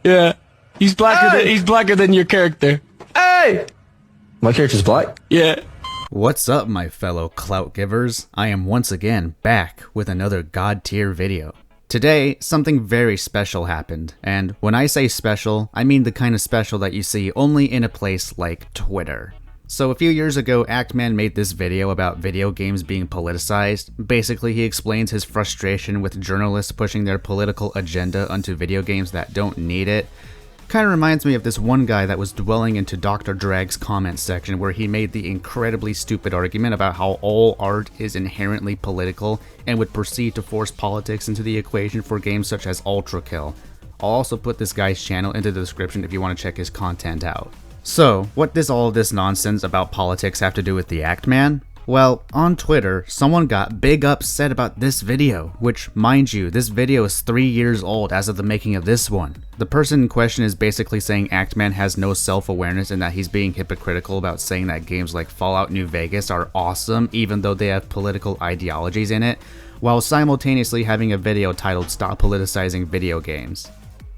Yeah. He's blacker Hey! he's blacker than your character. Hey! My character's black? Yeah. What's up, my fellow clout givers? I am once again back with another god tier video. Today, something very special happened, and when I say special, I mean the kind of special that you see only in a place like Twitter. So a few years ago, Actman made this video about video games being politicized. Basically, he explains his frustration with journalists pushing their political agenda onto video games that don't need it. Kind of reminds me of this one guy that was dwelling into Dr. Drag's comment section where he made the incredibly stupid argument about how all art is inherently political and would proceed to force politics into the equation for games such as Ultra Kill. I'll also put this guy's channel into the description if you want to check his content out. So, what does all of this nonsense about politics have to do with the Actman? Well, on Twitter, someone got big upset about this video, which, mind you, this video is 3 years old as of the making of this one. The person in question is basically saying Actman has no self-awareness and that he's being hypocritical about saying that games like Fallout New Vegas are awesome even though they have political ideologies in it, while simultaneously having a video titled "Stop Politicizing Video Games."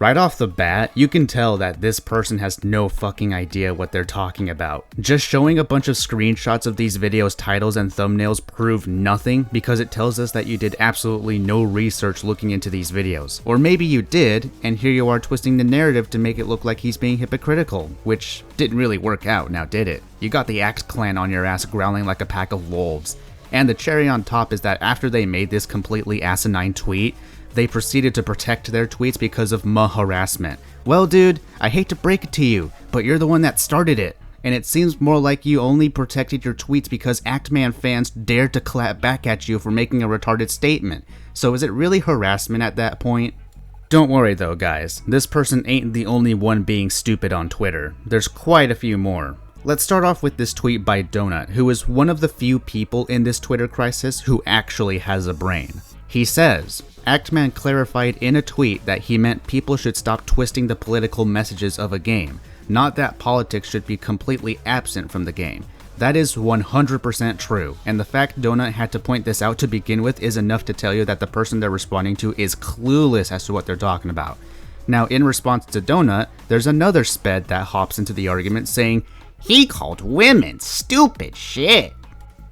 Right off the bat, you can tell that this person has no fucking idea what they're talking about. Just showing a bunch of screenshots of these videos' titles and thumbnails prove nothing because it tells us that you did absolutely no research looking into these videos. Or maybe you did, and here you are twisting the narrative to make it look like he's being hypocritical, which didn't really work out, now did it? You got the Axe Clan on your ass growling like a pack of wolves. And the cherry on top is that after they made this completely asinine tweet, they proceeded to protect their tweets because of harassment. Well, dude, I hate to break it to you, but you're the one that started it. And it seems more like you only protected your tweets because Actman fans dared to clap back at you for making a retarded statement. So is it really harassment at that point? Don't worry though, guys. This person ain't the only one being stupid on Twitter. There's quite a few more. Let's start off with this tweet by Donut, who is one of the few people in this Twitter crisis who actually has a brain. He says, Actman clarified in a tweet that he meant people should stop twisting the political messages of a game, not that politics should be completely absent from the game. That is 100% true, and the fact Donut had to point this out to begin with is enough to tell you that the person they're responding to is clueless as to what they're talking about. Now, in response to Donut, there's another sped that hops into the argument saying, he called women stupid shit.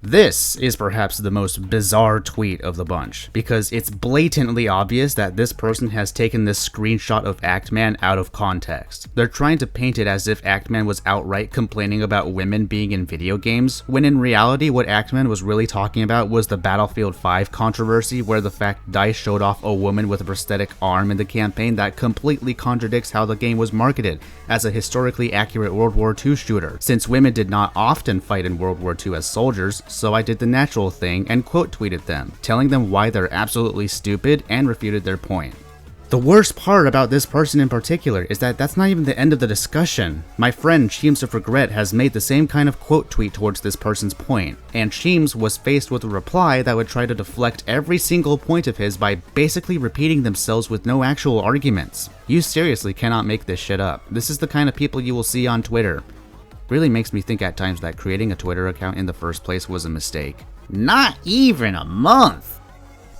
This is perhaps the most bizarre tweet of the bunch, because it's blatantly obvious that this person has taken this screenshot of Actman out of context. They're trying to paint it as if Actman was outright complaining about women being in video games, when in reality what Actman was really talking about was the Battlefield 5 controversy, where the fact DICE showed off a woman with a prosthetic arm in the campaign that completely contradicts how the game was marketed as a historically accurate World War II shooter, since women did not often fight in World War II as soldiers. So I did the natural thing and quote tweeted them, telling them why they're absolutely stupid and refuted their point. The worst part about this person in particular is that that's not even the end of the discussion. My friend Sheems of Regret has made the same kind of quote tweet towards this person's point, and Sheems was faced with a reply that would try to deflect every single point of his by basically repeating themselves with no actual arguments. You seriously cannot make this shit up. This is the kind of people you will see on Twitter. Really makes me think at times that creating a Twitter account in the first place was a mistake. Not even a month!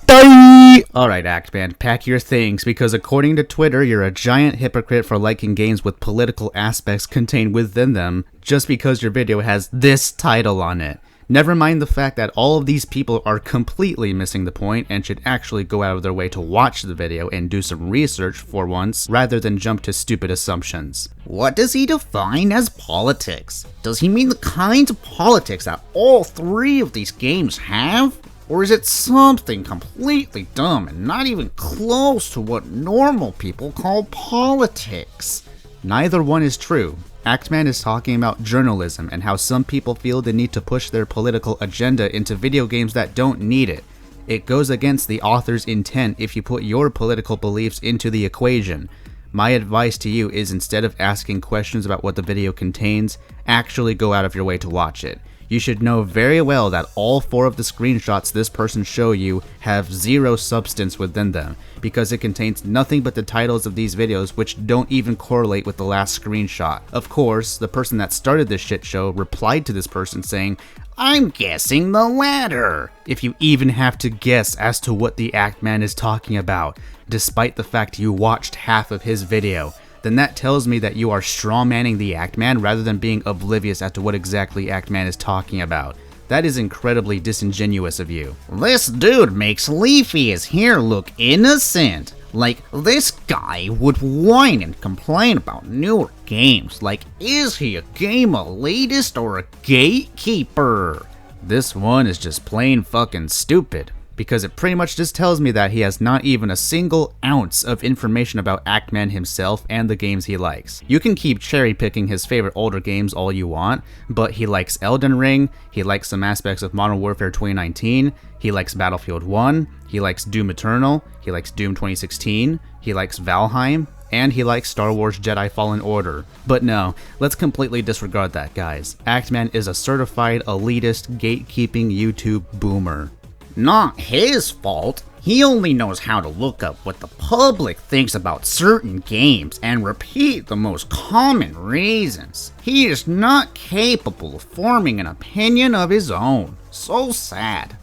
Alright, Actman, pack your things, because according to Twitter, you're a giant hypocrite for liking games with political aspects contained within them, just because your video has this title on it. Never mind the fact that all of these people are completely missing the point and should actually go out of their way to watch the video and do some research for once, rather than jump to stupid assumptions. What does he define as politics? Does he mean the kinds of politics that all three of these games have? Or is it something completely dumb and not even close to what normal people call politics? Neither one is true. Actman is talking about journalism and how some people feel the need to push their political agenda into video games that don't need it. It goes against the author's intent if you put your political beliefs into the equation. My advice to you is, instead of asking questions about what the video contains, actually go out of your way to watch it. You should know very well that all 4 of the screenshots this person show you have zero substance within them, because it contains nothing but the titles of these videos which don't even correlate with the last screenshot. Of course, the person that started this shit show replied to this person saying, "I'm guessing the latter," if you even have to guess as to what the Actman is talking about, despite the fact you watched half of his video. then that tells me that you are strawmanning the Actman rather than being oblivious as to what exactly Actman is talking about. That is incredibly disingenuous of you. This dude makes Leafy's hair look innocent. Like, this guy would whine and complain about newer games. Like, is he a game elitist or a gatekeeper? This one is just plain fucking stupid, because it pretty much just tells me that he has not even a single ounce of information about Actman himself and the games he likes. You can keep cherry picking his favorite older games all you want, but he likes Elden Ring, he likes some aspects of Modern Warfare 2019, he likes Battlefield 1, he likes Doom Eternal, he likes Doom 2016, he likes Valheim, and he likes Star Wars Jedi Fallen Order. But no, let's completely disregard that, guys. Actman is a certified elitist, gatekeeping YouTube boomer. Not his fault. He only knows how to look up what the public thinks about certain games and repeat the most common reasons. He is not capable of forming an opinion of his own. So sad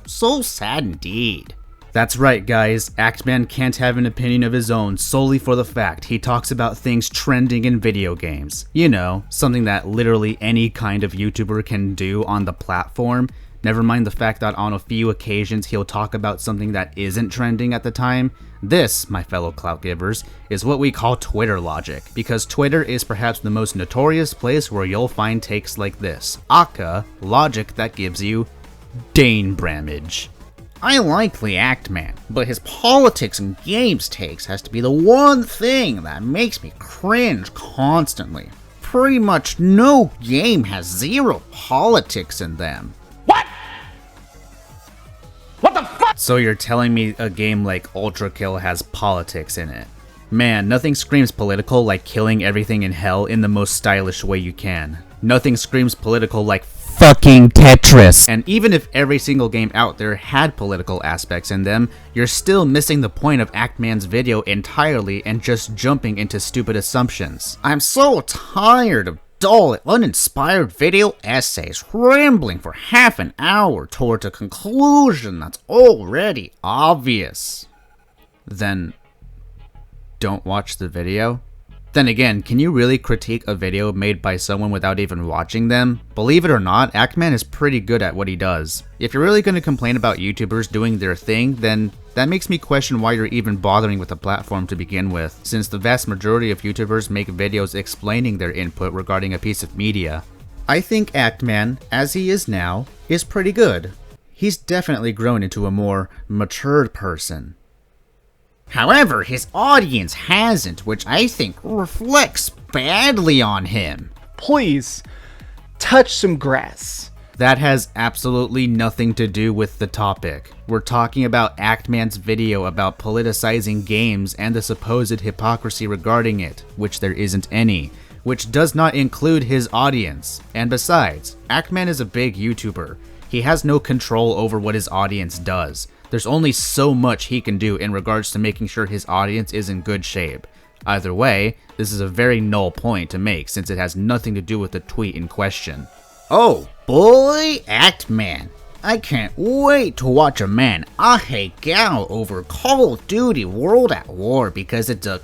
indeed. That's right, guys. Actman can't have an opinion of his own solely for the fact he talks about things trending in video games. You know, something that literally any kind of YouTuber can do on the platform. Never mind the fact that on a few occasions he'll talk about something that isn't trending at the time. This, my fellow clout givers, is what we call Twitter logic, because Twitter is perhaps the most notorious place where you'll find takes like this, aka logic that gives you Dane Bramage. I like the Actman, but his politics and games takes has to be the one thing that makes me cringe constantly. Pretty much no game has zero politics in them. So you're telling me a game like Ultra Kill has politics in it? Man, nothing screams political like killing everything in hell in the most stylish way you can. Nothing screams political like fucking Tetris. And even if every single game out there had political aspects in them, you're still missing the point of Actman's video entirely and just jumping into stupid assumptions. I'm so tired of dull, uninspired video essays rambling for half an hour towards a conclusion that's already obvious. Then don't watch the video? Then again, can you really critique a video made by someone without even watching them? Believe it or not, Actman is pretty good at what he does. If you're really going to complain about YouTubers doing their thing, then that makes me question why you're even bothering with the platform to begin with, since the vast majority of YouTubers make videos explaining their input regarding a piece of media. I think Actman, as he is now, is pretty good. He's definitely grown into a more matured person. However, his audience hasn't, which I think reflects badly on him. Please, touch some grass. That has absolutely nothing to do with the topic. We're talking about Actman's video about politicizing games and the supposed hypocrisy regarding it, which there isn't any, which does not include his audience. And besides, Actman is a big YouTuber. He has no control over what his audience does. There's only so much he can do in regards to making sure his audience is in good shape. Either way, this is a very null point to make since it has nothing to do with the tweet in question. Oh boy, Actman. I can't wait to watch a man aheg out over Call of Duty World at War because it's a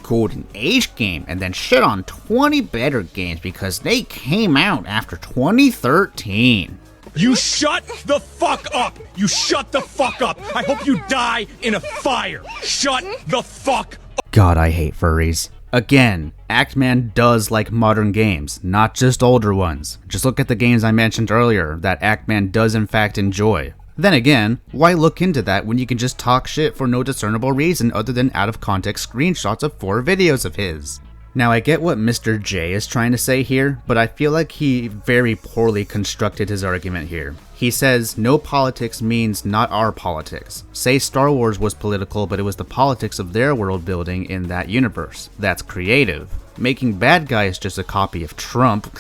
Golden Age game and then shit on 20 better games because they came out after 2013. You shut the fuck up! You shut the fuck up! I hope you die in a fire! Shut the fuck up! God, I hate furries. Again, Actman does like modern games, not just older ones. Just look at the games I mentioned earlier that Actman does in fact enjoy. Then again, why look into that when you can just talk shit for no discernible reason other than out of context screenshots of 4 videos of his? Now I get what Mr. J is trying to say here, but I feel like he very poorly constructed his argument here. He says, no politics means not our politics. Say Star Wars was political, but it was the politics of their world building in that universe. That's creative. Making bad guys just a copy of Trump,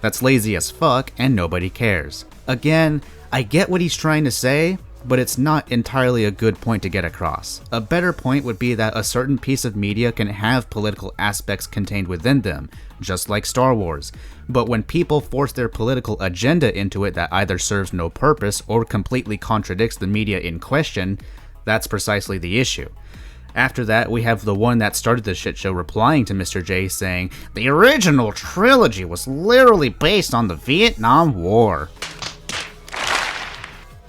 that's lazy as fuck and nobody cares. Again, I get what he's trying to say, but it's not entirely a good point to get across. A better point would be that a certain piece of media can have political aspects contained within them, just like Star Wars. But when people force their political agenda into it that either serves no purpose or completely contradicts the media in question, that's precisely the issue. After that, we have the one that started the shit show replying to Mr. J saying, "The original trilogy was literally based on the Vietnam War."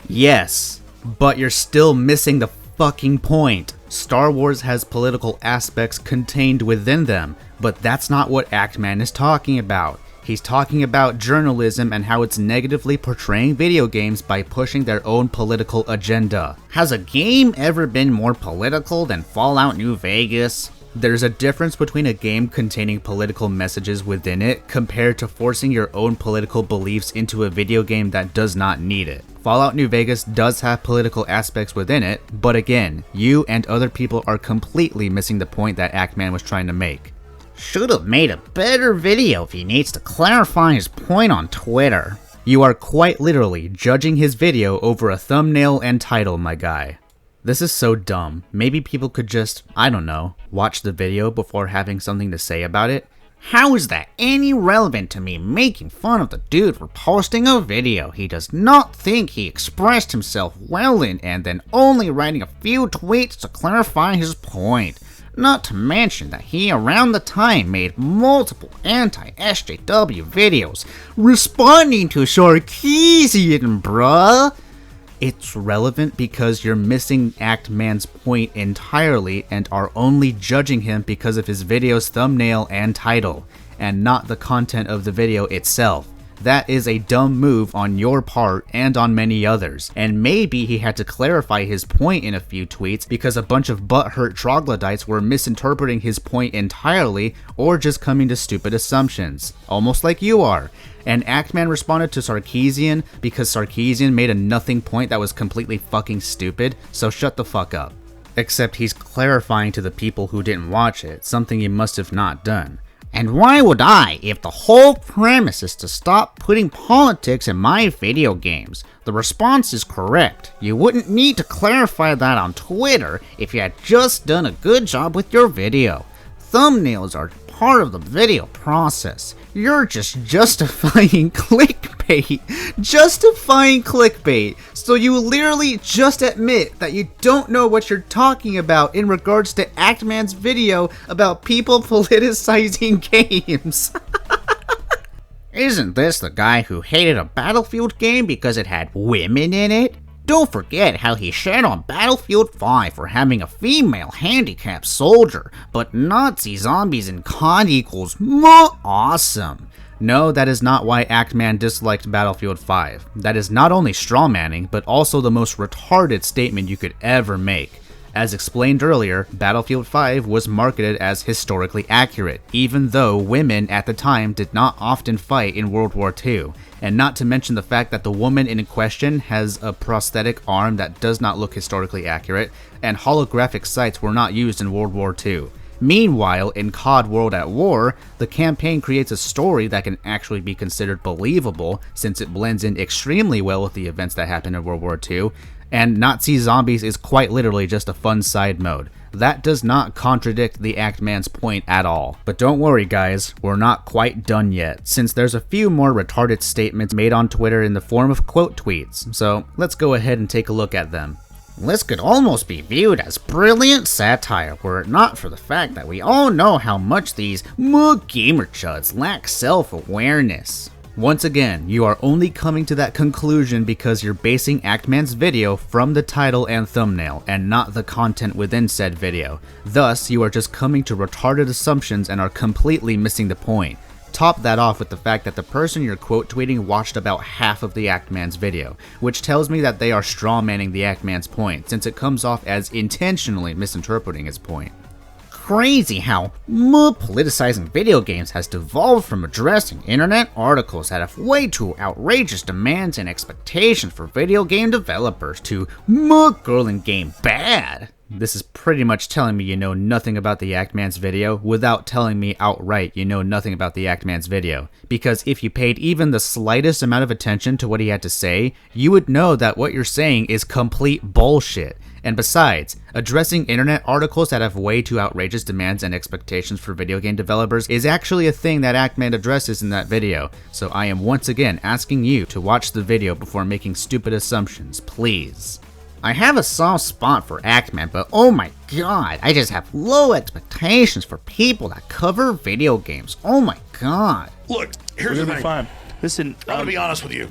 Yes, but you're still missing the fucking point. Star Wars has political aspects contained within them, but that's not what Actman is talking about. He's talking about journalism and how it's negatively portraying video games by pushing their own political agenda. Has a game ever been more political than Fallout New Vegas? There's a difference between a game containing political messages within it compared to forcing your own political beliefs into a video game that does not need it. Fallout New Vegas does have political aspects within it, but again, you and other people are completely missing the point that Actman was trying to make. Should have made a better video if he needs to clarify his point on Twitter. You are quite literally judging his video over a thumbnail and title, my guy. This is so dumb. Maybe people could just, I don't know, watch the video before having something to say about it. How is that any relevant to me making fun of the dude for posting a video he does not think he expressed himself well in and then only writing a few tweets to clarify his point? Not to mention that he around the time made multiple anti-SJW videos responding to Sarkeesian, bruh. It's relevant because you're missing Actman's point entirely and are only judging him because of his video's thumbnail and title, and not the content of the video itself. That is a dumb move on your part and on many others, and maybe he had to clarify his point in a few tweets because a bunch of butthurt troglodytes were misinterpreting his point entirely or just coming to stupid assumptions, almost like you are. And Actman responded to Sarkeesian because Sarkeesian made a nothing point that was completely fucking stupid, so shut the fuck up. Except he's clarifying to the people who didn't watch it, something he must have not done. And why would I, if the whole premise is to stop putting politics in my video games? The response is correct. You wouldn't need to clarify that on Twitter if you had just done a good job with your video. Thumbnails are part of the video process. You're just justifying clickbait. Justifying clickbait. So you literally just admit that you don't know what you're talking about in regards to Actman's video about people politicizing games. Isn't this the guy who hated a Battlefield game because it had women in it? Don't forget how he shat on Battlefield 5 for having a female handicapped soldier, but Nazi zombies in COD equals more awesome. No, that is not why Actman disliked Battlefield 5. That is not only strawmanning, but also the most retarded statement you could ever make. As explained earlier, Battlefield 5 was marketed as historically accurate, even though women at the time did not often fight in World War II, and not to mention the fact that the woman in question has a prosthetic arm that does not look historically accurate, and holographic sights were not used in World War II. Meanwhile, in COD World at War, the campaign creates a story that can actually be considered believable since it blends in extremely well with the events that happened in World War II, and Nazi zombies is quite literally just a fun side mode. That does not contradict the Actman's point at all. But don't worry guys, we're not quite done yet, since there's a few more retarded statements made on Twitter in the form of quote tweets, so let's go ahead and take a look at them. This could almost be viewed as brilliant satire were it not for the fact that we all know how much these gamer chuds lack self-awareness. Once again, you are only coming to that conclusion because you're basing Actman's video from the title and thumbnail, and not the content within said video. Thus, you are just coming to retarded assumptions and are completely missing the point. Top that off with the fact that the person you're quote tweeting watched about half of the Actman's video, which tells me that they are strawmanning the Actman's point, since it comes off as intentionally misinterpreting his point. Crazy how politicizing video games has devolved from addressing internet articles that have way too outrageous demands and expectations for video game developers to girling game bad. This is pretty much telling me you know nothing about the Actman's video without telling me outright you know nothing about the Actman's video. Because if you paid even the slightest amount of attention to what he had to say, you would know that what you're saying is complete bullshit. And besides, addressing internet articles that have way too outrageous demands and expectations for video game developers is actually a thing that Actman addresses in that video. So I am once again asking you to watch the video before making stupid assumptions, please. I have a soft spot for Ackman, but oh my god, I just have low expectations for people that cover video games. Oh my god. Look, here's the thing. Fine. Listen, I'm gonna be honest with you.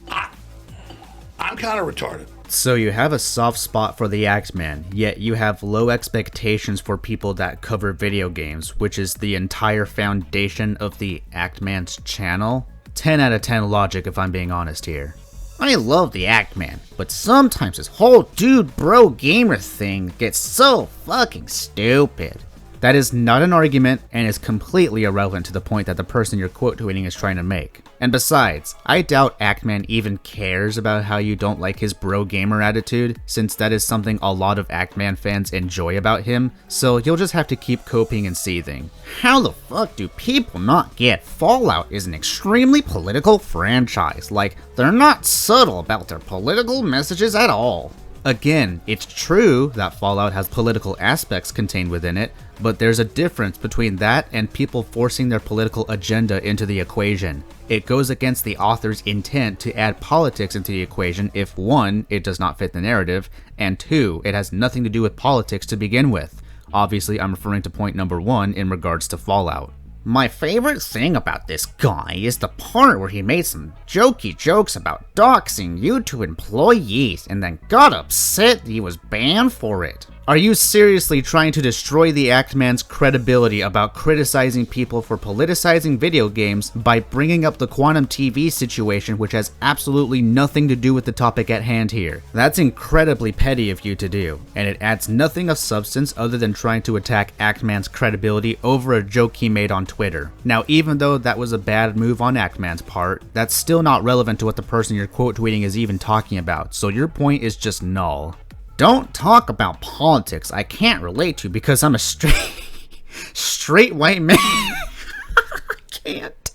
I'm kind of retarded. So you have a soft spot for the Ackman, yet you have low expectations for people that cover video games, which is the entire foundation of the Ackman's channel? 10 out of 10 logic if I'm being honest here. I love the Ackman, but sometimes this whole dude bro gamer thing gets so fucking stupid. That is not an argument and is completely irrelevant to the point that the person you're quote tweeting is trying to make. And besides, I doubt Ackman even cares about how you don't like his bro gamer attitude, since that is something a lot of Ackman fans enjoy about him, so you'll just have to keep coping and seething. How the fuck do people not get Fallout is an extremely political franchise? Like, they're not subtle about their political messages at all. Again, it's true that Fallout has political aspects contained within it, but there's a difference between that and people forcing their political agenda into the equation. It goes against the author's intent to add politics into the equation if 1, it does not fit the narrative, and 2, it has nothing to do with politics to begin with. Obviously, I'm referring to point number 1 in regards to Fallout. My favorite thing about this guy is the part where he made some jokey jokes about doxing YouTube employees and then got upset he was banned for it. Are you seriously trying to destroy the Ackman's credibility about criticizing people for politicizing video games by bringing up the Quantum TV situation, which has absolutely nothing to do with the topic at hand here? That's incredibly petty of you to do, and it adds nothing of substance other than trying to attack Ackman's credibility over a joke he made on Twitter. Now, even though that was a bad move on Ackman's part, that's still not relevant to what the person you're quote tweeting is even talking about, so your point is just null. Don't talk about politics I can't relate to because I'm a straight white man. I can't.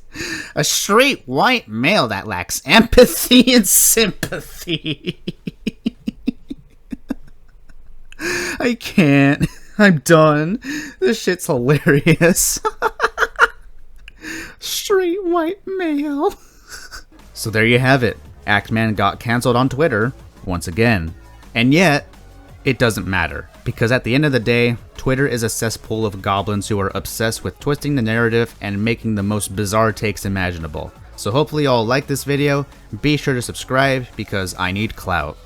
A straight white male that lacks empathy and sympathy. I can't. I'm done. This shit's hilarious. Straight white male. So there you have it. Ackman got cancelled on Twitter once again. And yet, it doesn't matter, because at the end of the day, Twitter is a cesspool of goblins who are obsessed with twisting the narrative and making the most bizarre takes imaginable. So hopefully you all like this video, be sure to subscribe because I need clout.